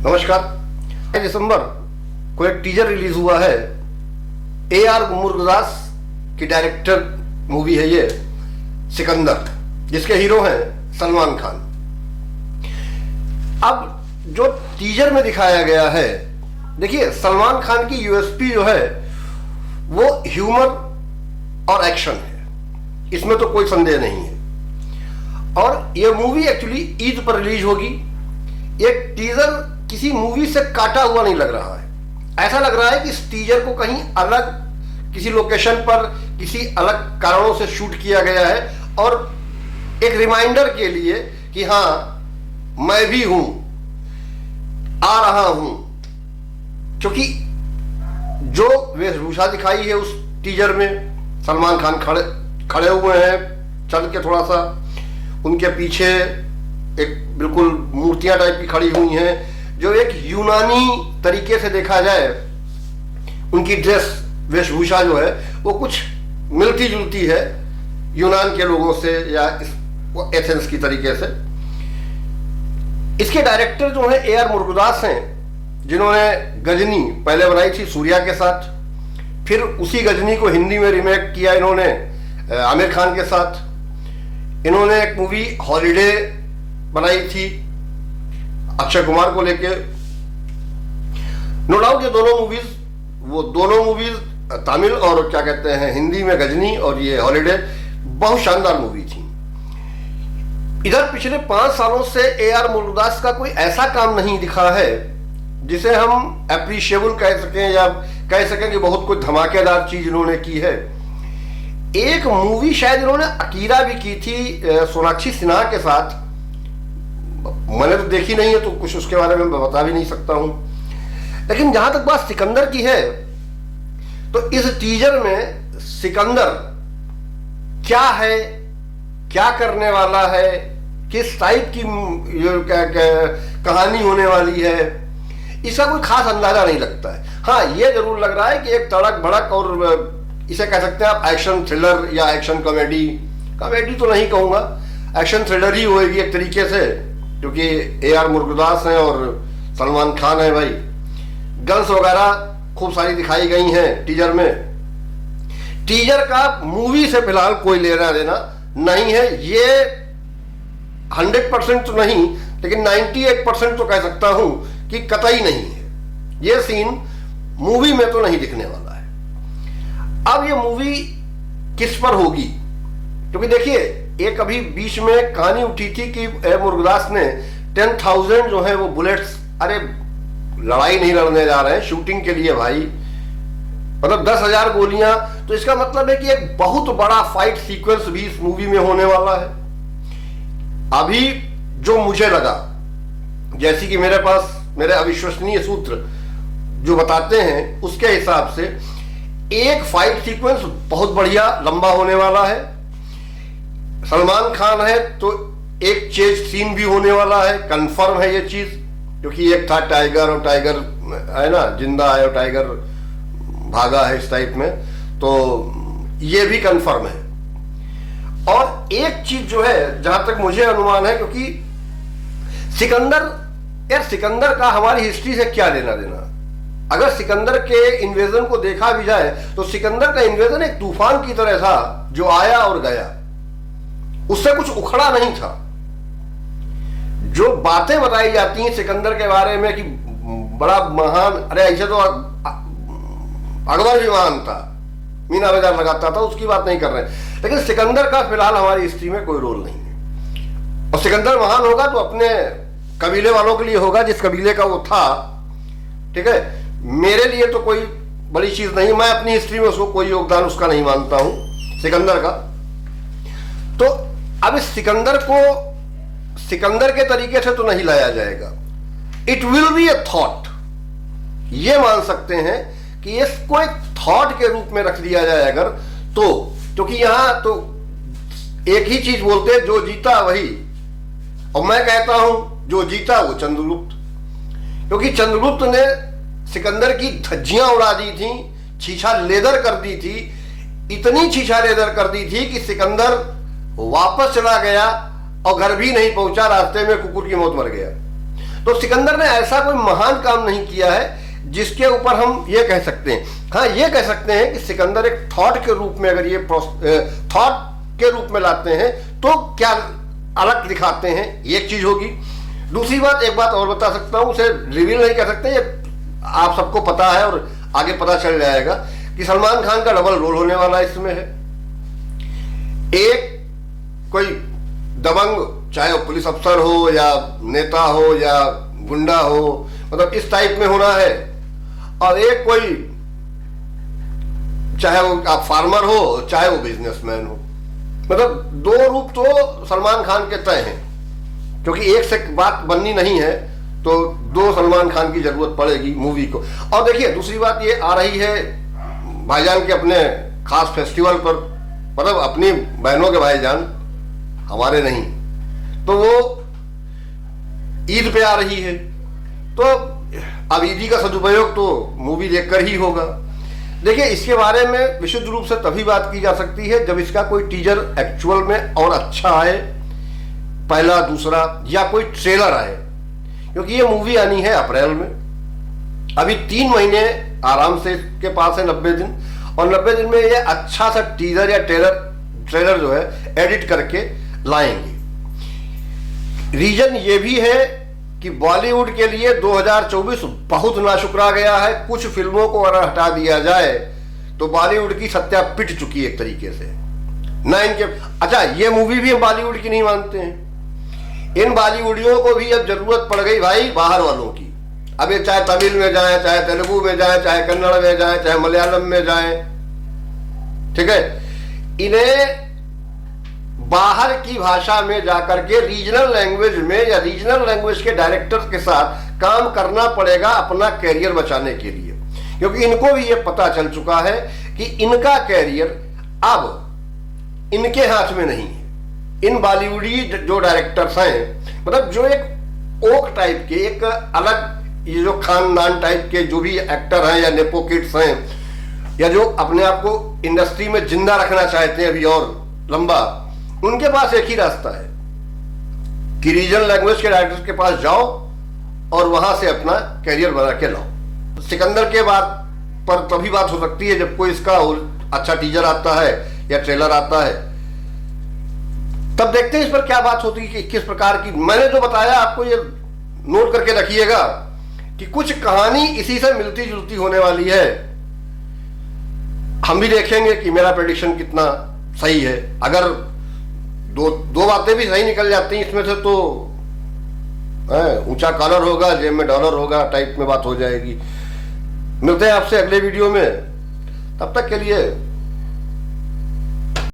नमस्कार। दिसंबर को एक टीजर रिलीज हुआ है। AR मुरुगदास की डायरेक्टर मूवी है ये सिकंदर, जिसके हीरो हैं सलमान खान। अब जो टीजर में दिखाया गया है, देखिए सलमान खान की यूएसपी जो है वो ह्यूमर और एक्शन है, इसमें तो कोई संदेह नहीं है। और ये मूवी एक्चुअली ईद पर रिलीज होगी। ये टीजर किसी मूवी से काटा हुआ नहीं लग रहा है। ऐसा लग रहा है कि इस टीजर को कहीं अलग किसी लोकेशन पर किसी अलग कारणों से शूट किया गया है, और एक रिमाइंडर के लिए कि हाँ मैं भी हूं, आ रहा हूं। क्योंकि जो वेशभूषा दिखाई है उस टीजर में, सलमान खान खड़े हुए हैं चल के, थोड़ा सा उनके पीछे एक बिल्कुल मूर्तियां टाइप की खड़ी हुई हैं, जो एक यूनानी तरीके से देखा जाए उनकी ड्रेस वेशभूषा जो है वो कुछ मिलती जुलती है यूनान के लोगों से या एथेंस की तरीके से। इसके डायरेक्टर जो है AR मुरुगदास हैं, जिन्होंने गजनी पहले बनाई थी सूर्या के साथ, फिर उसी गजनी को हिंदी में रीमेक किया इन्होंने आमिर खान के साथ। इन्होंने एक मूवी हॉलीडे बनाई थी अक्षय कुमार को लेके। नो डाउट ये दोनों मूवीज तमिल और क्या कहते हैं हिंदी में गजनी और ये हॉलीडे बहुत शानदार मूवी थी। इधर पिछले 5 सालों से AR मुरुगदास का कोई ऐसा काम नहीं दिखा है जिसे हम अप्रिशिएबल कह सकें या कह सकें कि बहुत कोई धमाकेदार चीज इन्होंने की है। एक मूवी शायद इन्होंने अकीरा भी की थी सोनाक्षी सिन्हा के साथ, मैंने तो देखी नहीं है तो कुछ उसके बारे में बता भी नहीं सकता हूं। लेकिन जहां तक बात सिकंदर की है, तो इस टीजर में सिकंदर क्या है, क्या करने वाला है, किस टाइप की कहानी होने वाली है, इसका कोई खास अंदाजा नहीं लगता है। हाँ, यह जरूर लग रहा है कि एक तड़क भड़क और इसे कह सकते हैं आप एक्शन थ्रिलर या एक्शन कॉमेडी तो नहीं कहूंगा, एक्शन थ्रिलर ही होएगी एक तरीके से, क्योंकि AR मुरुगदास हैं और सलमान खान है भाई। गन्स वगैरह खूब सारी दिखाई गई हैं टीजर में। टीजर का मूवी से फिलहाल कोई लेना देना नहीं है। ये 100% तो नहीं, लेकिन 98% तो कह सकता हूं कि कतई नहीं है। ये सीन मूवी में तो नहीं दिखने वाला है। अब ये मूवी किस पर होगी, क्योंकि देखिए एक अभी बीच में कहानी उठी थी कि मुरुगदास ने 10,000 जो है वो बुलेट्स, अरे लड़ाई नहीं लड़ने जा रहे हैं शूटिंग के लिए भाई, मतलब 10,000 गोलियां, तो इसका मतलब है कि एक बहुत बड़ा फाइट सीक्वेंस भी इस मूवी में होने वाला है। अभी जो मुझे लगा, जैसे कि मेरे पास मेरे अविश्वसनीय सूत्र जो बताते हैं उसके हिसाब से एक फाइट सीक्वेंस बहुत बढ़िया लंबा होने वाला है। सलमान खान है तो एक चेज सीन भी होने वाला है, कंफर्म है ये चीज, क्योंकि एक था टाइगर और टाइगर है ना जिंदा है और टाइगर भागा है इस टाइप में, तो ये भी कंफर्म है। और एक चीज जो है जहां तक मुझे अनुमान है, क्योंकि सिकंदर का हमारी हिस्ट्री से क्या लेना देना। अगर सिकंदर के इन्वेजन को देखा भी जाए तो सिकंदर का इन्वेजन एक तूफान की तरह था जो आया और गया, उससे कुछ उखड़ा नहीं था। जो बातें बताई जाती हैं सिकंदर के बारे में कि बड़ा महान, अरे ऐसे तो अकबर भी महान था, मीना बाजार लगाता था, उसकी बात नहीं कर रहे हैं। लेकिन सिकंदर का फिलहाल हमारी हिस्ट्री में कोई रोल नहीं है। और सिकंदर महान होगा तो अपने कबीले वालों के लिए होगा, जिस कबीले का वो था, ठीक है। मेरे लिए तो कोई बड़ी चीज नहीं, मैं अपनी हिस्ट्री में उसको कोई योगदान उसका नहीं मानता हूं सिकंदर का। तो अब इस सिकंदर को सिकंदर के तरीके से तो नहीं लाया जाएगा। It will be A thought, ये मान सकते हैं कि इसको एक थॉट के रूप में रख दिया जाए अगर तो, क्योंकि यहां तो एक ही चीज बोलते हैं, जो जीता वही, और मैं कहता हूं जो जीता वो चंद्रगुप्त, क्योंकि चंद्रगुप्त ने सिकंदर की धज्जियां उड़ा दी थी, छीछा लेदर कर दी थी, इतनी छीछा लेदर कर दी थी कि सिकंदर वापस चला गया और घर भी नहीं पहुंचा, रास्ते में कुकुर की मौत मर गया। तो सिकंदर ने ऐसा कोई महान काम नहीं किया है जिसके ऊपर हम ये कह सकते हैं। हाँ, ये कह सकते हैं कि सिकंदर एक थॉट के रूप में, अगर ये थॉट के रूप में लाते हैं तो क्या अलग दिखाते हैं, एक चीज होगी। दूसरी बात, एक बात और बता सकता हूं, उसे रिवील नहीं कर सकते, ये आप सबको पता है और आगे पता चल जाएगा कि सलमान खान का डबल रोल होने वाला इसमें है। एक कोई दबंग, चाहे वो पुलिस अफसर हो या नेता हो या गुंडा हो, मतलब इस टाइप में होना है, और एक कोई, चाहे वो आप फार्मर हो चाहे वो बिजनेसमैन हो, मतलब दो रूप तो सलमान खान के तय हैं, क्योंकि एक से बात बननी नहीं है, तो दो सलमान खान की जरूरत पड़ेगी मूवी को। और देखिए दूसरी बात ये आ रही है भाईजान के अपने खास फेस्टिवल पर, मतलब अपनी बहनों के भाईजान, हमारे नहीं, तो वो ईद पे आ रही है, तो अब ईदी का सदुपयोग तो मूवी देखकर ही होगा। देखिए इसके बारे में विशुद्ध रूप से तभी बात की जा सकती है जब इसका कोई टीजर एक्चुअल में और अच्छा आए, पहला दूसरा, या कोई ट्रेलर आए, क्योंकि ये मूवी आनी है अप्रैल में, अभी 3 महीने आराम से के पास है, 90 दिन, और 90 दिन में ये अच्छा सा टीजर या ट्रेलर जो है एडिट करके लाएंगे। रीजन ये भी है कि बॉलीवुड के लिए 2024 बहुत नाशुकरा गया है। कुछ फिल्मों को अगर हटा दिया जाए तो बॉलीवुड की सत्या पिट चुकी है एक तरीके से ना इनके। अच्छा, ये मूवी भी हम बॉलीवुड की नहीं मानते हैं, इन बॉलीवुडियों को भी अब जरूरत पड़ गई भाई बाहर वालों की। अब ये चाहे तमिल में जाए, चाहे तेलुगु में जाए, चाहे कन्नड़ में जाए, चाहे मलयालम में जाए, ठीक है, इन्हें बाहर की भाषा में जाकर के रीजनल लैंग्वेज में या रीजनल लैंग्वेज के डायरेक्टर्स के साथ काम करना पड़ेगा अपना कैरियर बचाने के लिए, क्योंकि इनको भी ये पता चल चुका है कि इनका कैरियर अब इनके हाथ में नहीं है। इन बॉलीवुडी जो डायरेक्टर्स हैं, मतलब जो एक ओक टाइप के, एक अलग, ये जो खानदान टाइप के जो भी एक्टर हैं या नेपो किड्स हैं, या जो अपने आप को इंडस्ट्री में जिंदा रखना चाहते हैं अभी और लंबा, उनके पास एक ही रास्ता है कि रीजनल लैंग्वेज के डायरेक्टर्स के पास जाओ और वहां से अपना कैरियर बना के लाओ। सिकंदर के बाद पर तभी बात हो सकती है जब कोई इसका अच्छा टीजर आता है या ट्रेलर आता है, तब देखते हैं इस पर क्या बात होती है कि किस प्रकार की। मैंने जो बताया आपको ये नोट करके रखिएगा कि कुछ कहानी इसी से मिलती जुलती होने वाली है। हम भी देखेंगे कि मेरा प्रेडिक्शन कितना सही है। अगर दो बातें भी सही निकल जाती हैं इसमें से तो ऊंचा कॉलर होगा, जेब में डॉलर होगा टाइप में बात हो जाएगी। मिलते हैं आपसे अगले वीडियो में, तब तक के लिए